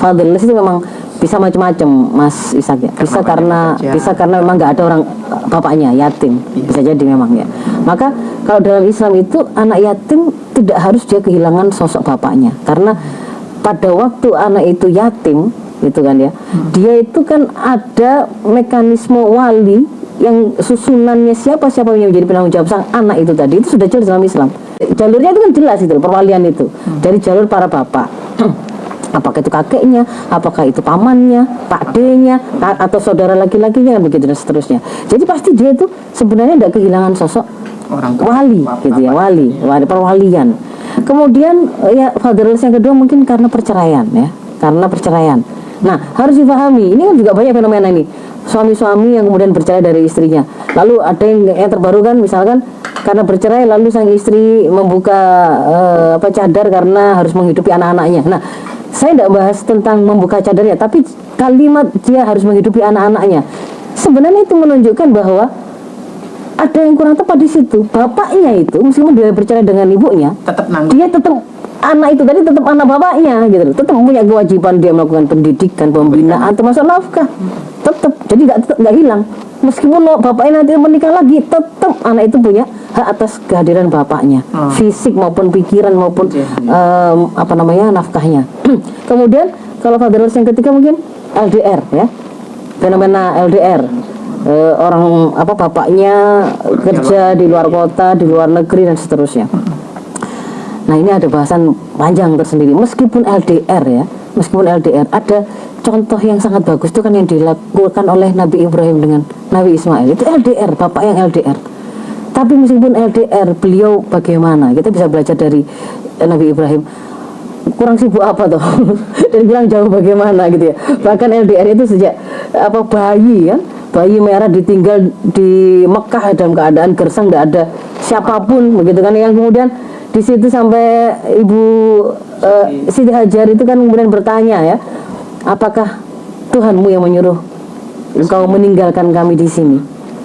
fatherless itu memang bisa macam-macam, Mas Ishak ya. Bisa karena memang nggak ada orang bapaknya, yatim. Bisa jadi memang ya. Maka kalau dalam Islam itu anak yatim tidak harus dia kehilangan sosok bapaknya, karena pada waktu anak itu yatim gitu kan ya, dia itu kan ada mekanisme wali yang susunannya siapa yang menjadi penanggung jawab sang anak itu tadi, itu sudah jelas dalam Islam. Jalurnya itu kan jelas itu, perwalian itu dari jalur para bapak. Apakah itu kakeknya, apakah itu pamannya, pak D-nya, atau saudara laki-lakinya, kan begitu dan seterusnya. Jadi pasti dia itu sebenarnya tidak kehilangan sosok orang wali gitu ya, wali perwalian. Kemudian ya fatherless yang kedua mungkin karena perceraian ya, karena perceraian. Nah, harus dipahami, ini kan juga banyak fenomena ini. Suami-suami yang kemudian bercerai dari istrinya. Lalu ada yang terbaru kan, misalkan karena bercerai lalu sang istri membuka cadar karena harus menghidupi anak-anaknya. Nah, saya tidak bahas tentang membuka cadarnya, tapi kalimat dia harus menghidupi anak-anaknya. Sebenarnya itu menunjukkan bahwa ada yang kurang tepat di situ. Bapaknya itu meskipun dia bercerai dengan ibunya, dia tetap anak itu tadi tetap anak bapaknya gitu, tetap punya kewajiban dia melakukan pendidikan, pembinaan, termasuk nafkah, tetap. Jadi nggak hilang. Meskipun bapaknya nanti menikah lagi, tetap anak itu punya hak atas kehadiran bapaknya, fisik maupun pikiran maupun nafkahnya. Kemudian kalau fatherless yang ketiga mungkin LDR ya, fenomena LDR. Orang bapaknya kerja di luar kota, di luar negeri dan seterusnya. Nah, ini ada bahasan panjang tersendiri. Meskipun LDR ya, ada contoh yang sangat bagus itu kan yang dilakukan oleh Nabi Ibrahim dengan Nabi Ismail. Itu LDR, bapak yang LDR. Tapi meskipun LDR, beliau bagaimana? Kita bisa belajar dari Nabi Ibrahim. Kurang sibuk apa toh? Dan bilang jauh bagaimana gitu ya. Bahkan LDR itu sejak bayi kan, bayi merah ditinggal di Mekah dalam keadaan gersang, tidak ada siapapun begitu kan, yang kemudian di situ sampai Ibu Siti Hajar itu kan kemudian bertanya ya, apakah Tuhanmu yang menyuruh engkau meninggalkan kami di sini?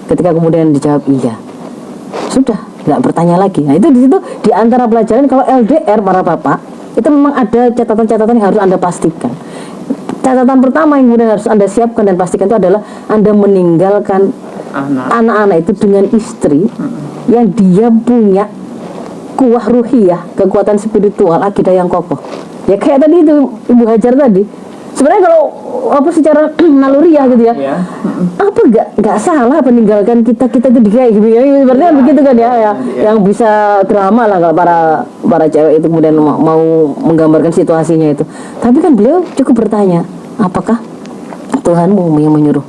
Ketika kemudian dijawab iya, sudah nggak bertanya lagi. Nah, itu di situ di antara pelajaran kalau LDR para bapak itu memang ada catatan-catatan yang harus Anda pastikan. Catatan pertama yang kemudian harus Anda siapkan dan pastikan itu adalah Anda meninggalkan anak-anak itu dengan istri yang dia punya kuah ruhiyah, kekuatan spiritual, akidah yang kokoh. Ya kayak tadi itu Ibu Hajar tadi. Sebenarnya kalau secara naluriah gitu ya, nggak salah meninggalkan kita itu kayak gitu ya. Sebenarnya begitu kan ya, yang bisa drama lah kalau para cewek itu kemudian mau menggambarkan situasinya itu. Tapi kan beliau cukup bertanya, apakah Tuhanmu yang menyuruh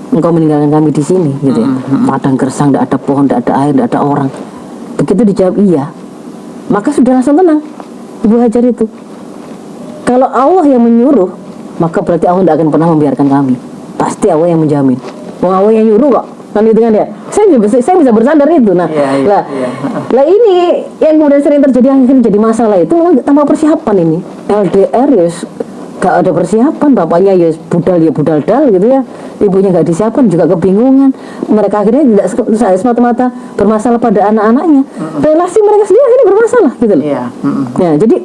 engkau meninggalkan kami di sini gitu ya. Padang gersang, tidak ada pohon, tidak ada air, tidak ada orang. Begitu dijawab iya, maka sudah langsung tenang Ibu Hajar itu. Kalau Allah yang menyuruh, maka berarti Allah tidak akan pernah membiarkan kami. Pasti Allah yang menjamin. Allah yang nyuruh kok, kan gitu kan ya. Saya bisa bersandar itu. Nah, lah ini yang kemudian sering terjadi, akhirnya jadi masalah itu memang tanpa persiapan ini. LDR ya gak ada persiapan, bapaknya ya budal dal gitu ya, ibunya gak disiapkan juga kebingungan. Mereka akhirnya tidak semata-mata bermasalah pada anak-anaknya, relasi mereka sendiri akhirnya bermasalah gitu loh. Ya, jadi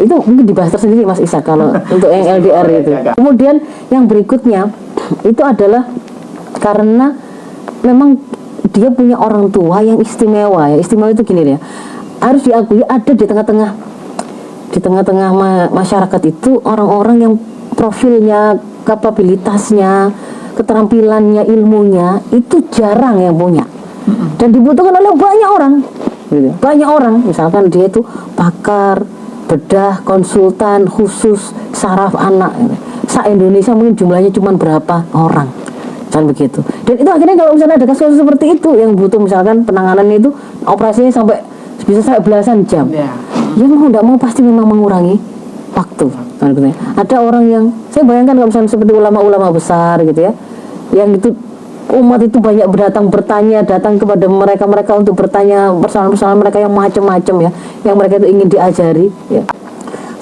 itu mungkin dibahas tersendiri Mas Ishak kalau untuk yang LDR itu. Kemudian yang berikutnya itu adalah karena memang dia punya orang tua yang istimewa. Ya, istimewa itu gini ya, harus diakui ada di tengah-tengah masyarakat itu orang-orang yang profilnya, kapabilitasnya, keterampilannya, ilmunya itu jarang yang punya, dan dibutuhkan oleh banyak orang gitu. Banyak orang, misalkan dia itu pakar bedah, konsultan khusus saraf anak, se-Indonesia mungkin jumlahnya cuma berapa orang kan begitu. Dan itu akhirnya kalau misalnya ada kasus seperti itu yang butuh misalkan penanganan itu, operasinya bisa sampai belasan jam, ya mau tidak mau pasti memang mengurangi waktu kan gitu ya. Ada orang yang saya bayangkan kalau misalnya seperti ulama-ulama besar gitu ya, yang itu umat itu banyak datang kepada mereka untuk bertanya persoalan-persoalan mereka yang macam-macam ya, yang mereka itu ingin diajari ya.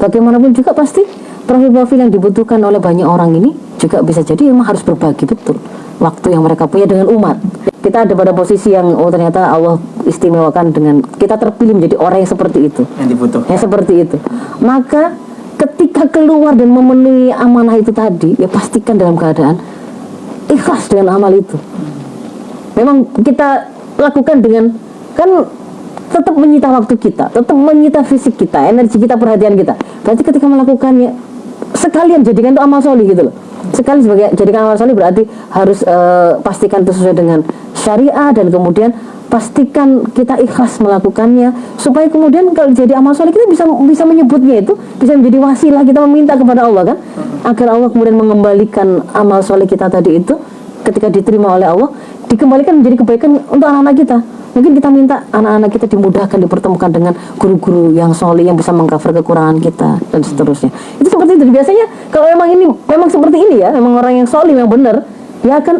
Bagaimanapun juga pasti profil-profil yang dibutuhkan oleh banyak orang ini juga bisa jadi memang harus berbagi betul waktu yang mereka punya dengan umat. Kita ada pada posisi yang ternyata Allah istimewakan dengan kita terpilih menjadi orang yang seperti itu, yang dibutuhkan, yang seperti itu. Maka ketika keluar dan memenuhi amanah itu tadi, ya pastikan dalam keadaan ikhlas dengan amal itu. Memang kita lakukan dengan, kan tetap menyita waktu kita, tetap menyita fisik kita, energi kita, perhatian kita. Berarti ketika melakukannya, sekalian jadikan itu amal solih gitu loh. Sekali sebagai jadikan amal solih berarti harus pastikan itu sesuai dengan syariah, dan kemudian pastikan kita ikhlas melakukannya, supaya kemudian kalau jadi amal soleh kita bisa menyebutnya itu, bisa menjadi wasilah kita meminta kepada Allah kan, agar Allah kemudian mengembalikan amal soleh kita tadi itu ketika diterima oleh Allah, dikembalikan menjadi kebaikan untuk anak-anak kita. Mungkin kita minta anak-anak kita dimudahkan, dipertemukan dengan guru-guru yang soleh yang bisa mengcover kekurangan kita dan seterusnya. Itu seperti itu. Biasanya kalau memang seperti ini ya, memang orang yang soleh yang benar, dia akan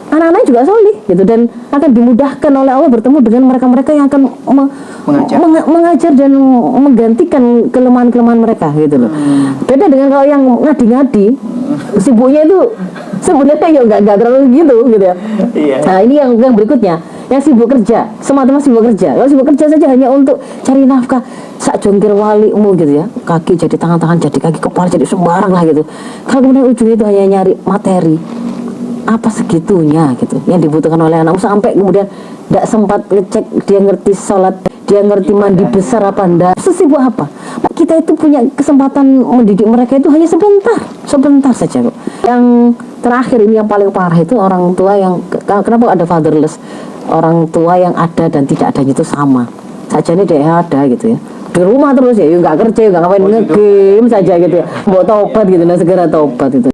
anak-anaknya juga soleh gitu, dan akan dimudahkan oleh Allah bertemu dengan mereka-mereka yang akan mengajar dan menggantikan kelemahan-kelemahan mereka gitu loh. Beda dengan kalau yang ngadi-ngadi, sibuknya itu sebenarnya ya nggak terlalu gitu ya. Nah ini yang berikutnya, yang sibuk kerja, semata-mata sibuk kerja. Kalau sibuk kerja saja hanya untuk cari nafkah, sak jongkir walimu gitu ya, kaki jadi tangan jadi kaki, kepala jadi sembarang lah gitu. Kalau kemudian ujungnya itu hanya nyari materi, apa segitunya gitu yang dibutuhkan oleh anakmu, sampai kemudian tidak sempat ngecek dia ngerti sholat, dia ngerti mandi besar apa enggak, sesibuk apa. Kita itu punya kesempatan mendidik mereka itu hanya sebentar saja kok. Yang terakhir ini yang paling parah itu orang tua yang, kenapa ada fatherless, orang tua yang ada dan tidak adanya itu sama saja, ini dia ada gitu ya di rumah terus ya, nggak kerja, nggak ngapain, ngegame saja gitu ya, mau tobat gitu, nah segera tobat itu.